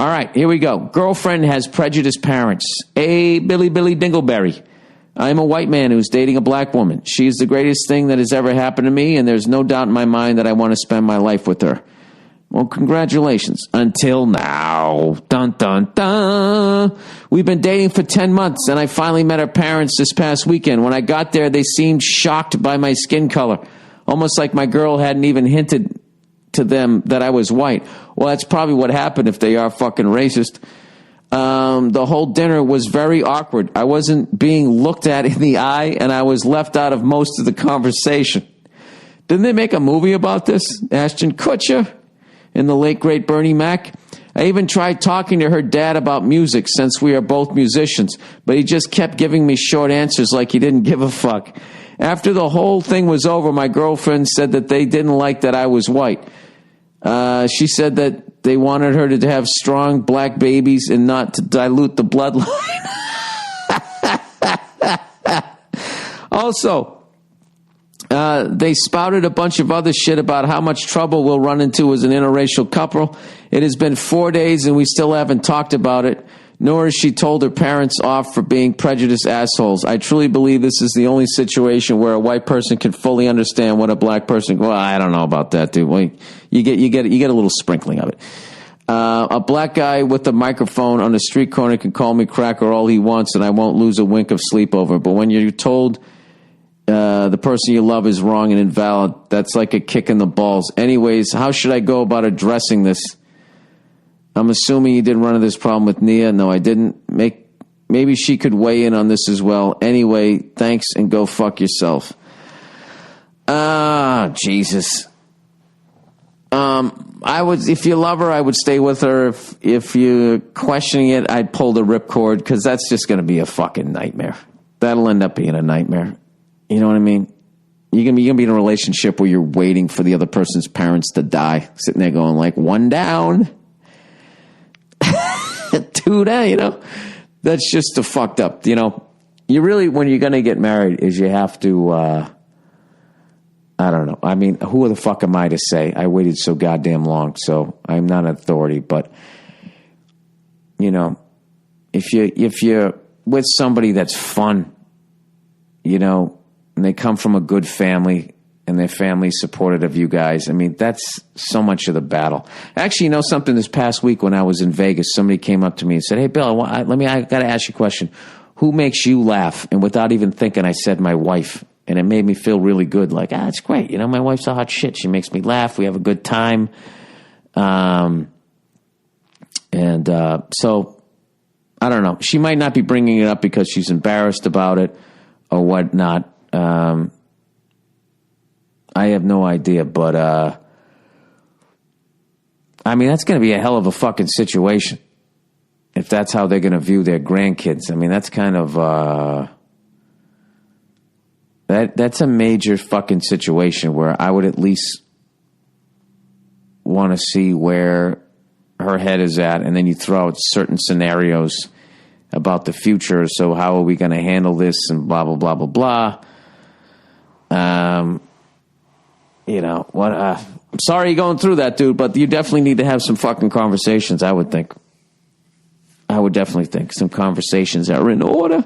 All right, here we go. Girlfriend has prejudiced parents. Hey, Billy Dingleberry. I'm a white man who's dating a black woman. She's the greatest thing that has ever happened to me, and there's no doubt in my mind that I want to spend my life with her. Well, congratulations. Until now. Dun, dun, dun. We've been dating for 10 months, and I finally met her parents this past weekend. When I got there, they seemed shocked by my skin color, almost like my girl hadn't even hinted to them that I was white. Well, that's probably what happened if they are fucking racist. The whole dinner was very awkward. I wasn't being looked at in the eye, and I was left out of most of the conversation. Didn't they make a movie about this? Ashton Kutcher and the late, great Bernie Mac. I even tried talking to her dad about music since we are both musicians, but he just kept giving me short answers like he didn't give a fuck. After the whole thing was over, my girlfriend said that they didn't like that I was white. She said that they wanted her to have strong black babies and not to dilute the bloodline. Also, they spouted a bunch of other shit about how much trouble we'll run into as an interracial couple. It has been 4 days and we still haven't talked about it, nor has she told her parents off for being prejudiced assholes. I truly believe this is the only situation where a white person can fully understand what a black person... Well, I don't know about that, dude. Well, you get a little sprinkling of it. A black guy with a microphone on the street corner can call me cracker all he wants and I won't lose a wink of sleep over it. But when you're told the person you love is wrong and invalid, that's like a kick in the balls. Anyways, how should I go about addressing this? I'm assuming you didn't run into this problem with Nia. No, I didn't. Maybe she could weigh in on this as well. Anyway, thanks and go fuck yourself. Jesus. If you love her, I would stay with her. If you're questioning it, I'd pull the ripcord because that's just going to be a fucking nightmare. That'll end up being a nightmare. You know what I mean? You're gonna be in a relationship where you're waiting for the other person's parents to die, sitting there going like, one down, two down. You know, that's just a fucked up. You know, you really, when you're gonna get married, is you have to. I don't know. I mean, who the fuck am I to say? I waited so goddamn long, so I'm not an authority. But you know, if you're with somebody that's fun, you know, and they come from a good family and their family's supportive of you guys, I mean, that's so much of the battle. Actually, you know something, this past week when I was in Vegas, somebody came up to me and said, hey, Bill, I got to ask you a question. Who makes you laugh? And without even thinking, I said my wife. And it made me feel really good. Like, it's great. You know, my wife's a hot shit. She makes me laugh. We have a good time. So, I don't know. She might not be bringing it up because she's embarrassed about it or whatnot. I have no idea, but I mean, that's going to be a hell of a fucking situation if that's how they're going to view their grandkids. I mean, that's kind of that's a major fucking situation where I would at least want to see where her head is at, and then you throw out certain scenarios about the future. So how are we going to handle this and blah, blah, blah, blah, blah. You know, what? I'm sorry you're going through that, dude, but you definitely need to have some fucking conversations, I would think. I would definitely think some conversations are in order.